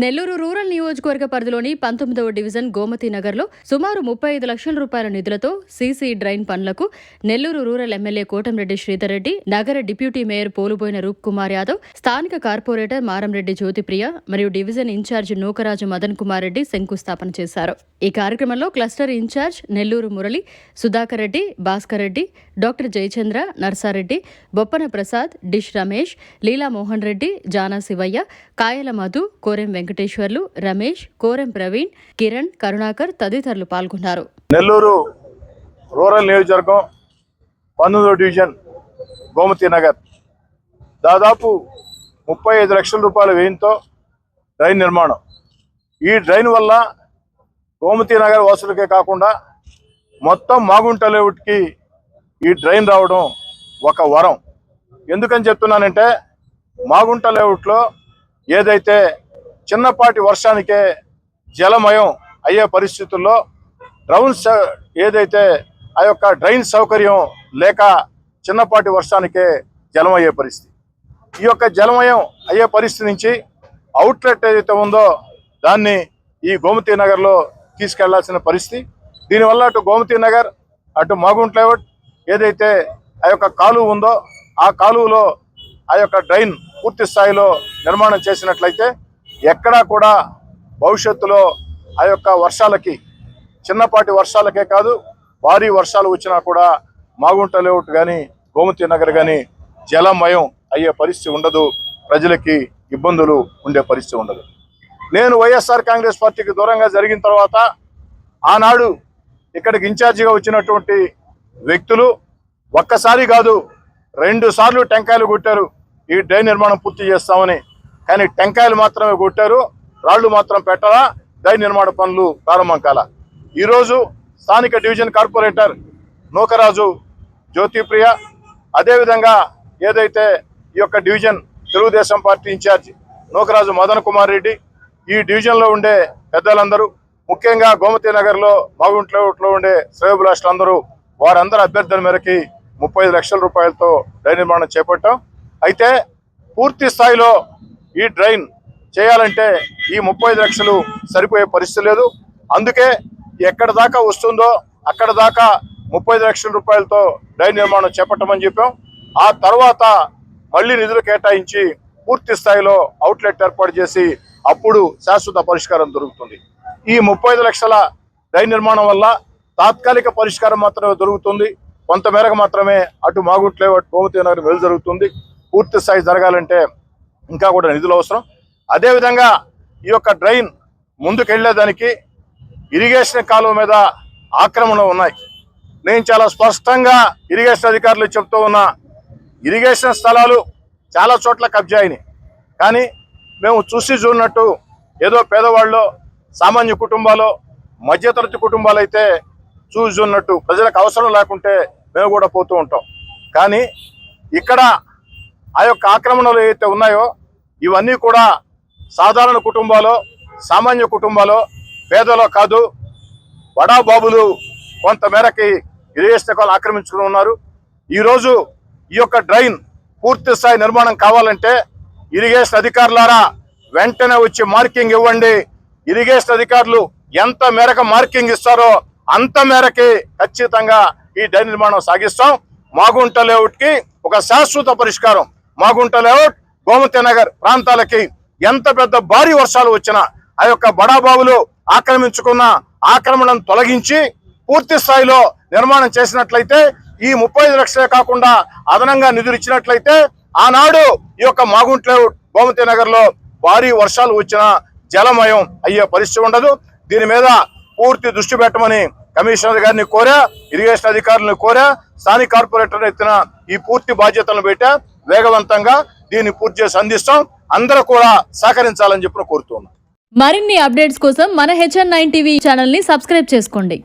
Nellore rural నియోజకవర్గ పరిధిలోని 19వ division Gomati నగర్లో సుమారు 35 లక్షల రూపాయల నిధులతో సీసీ డ్రైన్ పనులకు నెల్లూరు రూరల్ ఎమ్మెల్యే కోటంరెడ్డి శ్రీధర్ రెడ్డి, నగర డిప్యూటీ మేయర్ పోలుబోయిన రూప్ కుమార్ యాదవ్, స్థానిక కార్పొరేటర్ మారంరెడ్డి జ్యోతిప్రియ మరియు డివిజన్ ఇన్ఛార్జ్ నూకరాజు మదన్ కుమార్ రెడ్డి శంకుస్థాపన చేశారు. ఈ కార్యక్రమంలో cluster incharge Nellore Murali, Sudhakar Reddy, Bhaskar Reddy, doctor Jayachandra, Narsareddy, Boppana Prasad, Dish Ramesh, Leela Mohan Reddy, Jana Sivaiah, Kayala Madhu, Korem Venkateswarlu, Ramesh, Korem Praveen, Kiran, Karunakar తదితరులు పాల్గొన్నారు. నెల్లూరు రూరల్ నియోజకవర్గం 19వ డివిజన్ గోమతి నగర్ దాదాపు 35 లక్షల రూపాయల వ్యయంతో డ్రైన్ నిర్మాణం. ఈ డ్రైన్ వల్ల గోమతి నగర్ వాసులకే కాకుండా మొత్తం మాగుంట లేఅవుట్కి ఈ డ్రైన్ రావడం ఒక వరం. ఎందుకని చెప్తున్నానంటే మాగుంట లేఅవుట్లో ఏదైతే చిన్నపాటి వర్షానికే జలమయం అయ్యే పరిస్థితుల్లో ఏదైతే ఆ యొక్క డ్రైన్ సౌకర్యం లేక చిన్నపాటి వర్షానికే జలమయ్యే పరిస్థితి. ఈ యొక్క జలమయం అయ్యే పరిస్థితి నుంచి అవుట్లెట్ ఏదైతే ఉందో దాన్ని ఈ గోమతి నగర్లో తీసుకెళ్లాల్సిన పరిస్థితి. దీనివల్ల అటు గోమతి నగర్ అటు మాగుంట లేఅవుట్ ఏదైతే ఆ యొక్క కాలువ ఉందో ఆ కాలువలో ఆ యొక్క డ్రైన్ పూర్తి స్థాయిలో నిర్మాణం చేసినట్లయితే ఎక్కడా కూడా భవిష్యత్తులో ఆ యొక్క వర్షాలకి, చిన్నపాటి వర్షాలకే కాదు భారీ వర్షాలు వచ్చినా కూడా మాగుంట లేఅవుట్ కానీ గోమతి నగర్ కానీ జలమయం అయ్యే పరిస్థితి ఉండదు, ప్రజలకి ఇబ్బందులు ఉండే పరిస్థితి ఉండదు. నేను వైఎస్ఆర్ కాంగ్రెస్ పార్టీకి దూరంగా జరిగిన తర్వాత ఆనాడు ఇక్కడికి ఇన్ఛార్జిగా వచ్చినటువంటి వ్యక్తులు ఒక్కసారి కాదు 2 సార్లు టెంకాయలు కొట్టారు ఈ డ్రైన్ నిర్మాణం పూర్తి చేస్తామని. కానీ టెంకాయలు మాత్రమే కొట్టారు, రాళ్లు మాత్రం పెట్టాలా, డ్రైన్ నిర్మాణ పనులు ప్రారంభం కాల. ఈరోజు స్థానిక డివిజన్ కార్పొరేటర్ నూకరాజు జ్యోతిప్రియ, అదేవిధంగా ఏదైతే ఈ యొక్క division Telugu Desam party incharge Nookaraju Madan Kumar Reddy, ఈ డివిజన్లో ఉండే పెద్దలందరూ, ముఖ్యంగా గోమతి నగర్లో మాగుంట్లో ఉండే శ్రేయోభిలాషులందరూ వారందరూ అభ్యర్థుల మేరకి 35 లక్షల రూపాయలతో డ్రైన్ నిర్మాణం చేపట్టాం. అయితే పూర్తి స్థాయిలో ఈ డ్రైన్ చేయాలంటే ఈ 35 లక్షలు సరిపోయే పరిస్థితి లేదు. అందుకే ఎక్కడ దాకా వస్తుందో అక్కడ దాకా 35 లక్షల రూపాయలతో డ్రైన్ నిర్మాణం చేపట్టమని చెప్పాం. ఆ తర్వాత మళ్ళీ నిధులు కేటాయించి పూర్తి స్థాయిలో అవుట్లెట్ ఏర్పాటు చేసి అప్పుడు శాశ్వత పరిష్కారం దొరుకుతుంది. ఈ 35 లక్షల డ్రైన్ నిర్మాణం వల్ల తాత్కాలిక పరిష్కారం మాత్రమే దొరుకుతుంది, కొంత మేరకు మాత్రమే అటు మాగుంట లేఅవుట్ గోమతి నగర్ వెలు జరుగుతుంది. పూర్తి స్థాయి జరగాలంటే ఇంకా కూడా నిధులు అవసరం. అదేవిధంగా ఈ యొక్క డ్రైన్ ముందుకెళ్లేదానికి ఇరిగేషన్ కాలువ మీద ఆక్రమణలు ఉన్నాయి. నేను చాలా స్పష్టంగా ఇరిగేషన్ అధికారులు చెప్తూ ఉన్నా, ఇరిగేషన్ స్థలాలు చాలా చోట్ల కబ్జా అయినాయి. కానీ మేము చూసినట్టు ఏదో పేదవాళ్ళు, సామాన్య కుటుంబాలు, మధ్యతరగతి కుటుంబాలు అయితే చూసినట్టు ప్రజలకు అవసరం లేకుంటే మేము కూడా పోతూ ఉంటాం. కానీ ఇక్కడ ఆ యొక్క ఆక్రమణలు ఏవైతే ఉన్నాయో ఇవన్నీ కూడా సాధారణ కుటుంబాలు, సామాన్య కుటుంబాలు, పేదలో కాదు, బడాబాబులు కొంతమేరకి ఇరిగేషన్ ఆక్రమించుకుని ఉన్నారు. ఈరోజు ఈ యొక్క డ్రైన్ పూర్తి స్థాయి నిర్మాణం కావాలంటే ఇరిగేషన్ అధికారులారా వెంటనే వచ్చి మార్కింగ్ ఇవ్వండి. ఇరిగేషన్ అధికారులు ఎంత మేరకు మార్కింగ్ ఇస్తారో అంత మేరకి ఖచ్చితంగా ఈ డ్రైన్ నిర్మాణం సాగిస్తాం. మాగుంట లేఅవుట్కి ఒక శాశ్వత పరిష్కారం. మాగుంట లేఅవుట్ గోమతి నగర్ ప్రాంతాలకి ఎంత పెద్ద భారీ వర్షాలు వచ్చినా ఆ యొక్క బడాబాబులు ఆక్రమించుకున్న ఆక్రమణను తొలగించి పూర్తి స్థాయిలో నిర్మాణం చేసినట్లయితే ఈ 35 లక్షలే కాకుండా అదనంగా నిధులు ఇచ్చినట్లయితే ఆనాడు ఈ యొక్క మాగుంట లేఅవుట్ గోమతి నగర్లో భారీ వర్షాలు వచ్చినా జలమయం అయ్యే పరిస్థితి ఉండదు. దీని మీద పూర్తి దృష్టి పెట్టమని కమిషనర్ గారిని కోరా, ఇరిగేషన్ అధికారులను కోరా, స్థానిక కార్పొరేటర్ ఎత్తిన ఈ పూర్తి బాధ్యతలను పెట్టా వేగవంతంగా దీన్ని పూర్తి చేసి అందిస్తాం. అందరూ కూడా సహకరించాలని చెప్పి కోరుతున్నాం. మరిన్ని అప్డేట్స్ కోసం మన HN9 టీవీ ఛానల్ ని సబ్స్క్రైబ్ చేసుకోండి.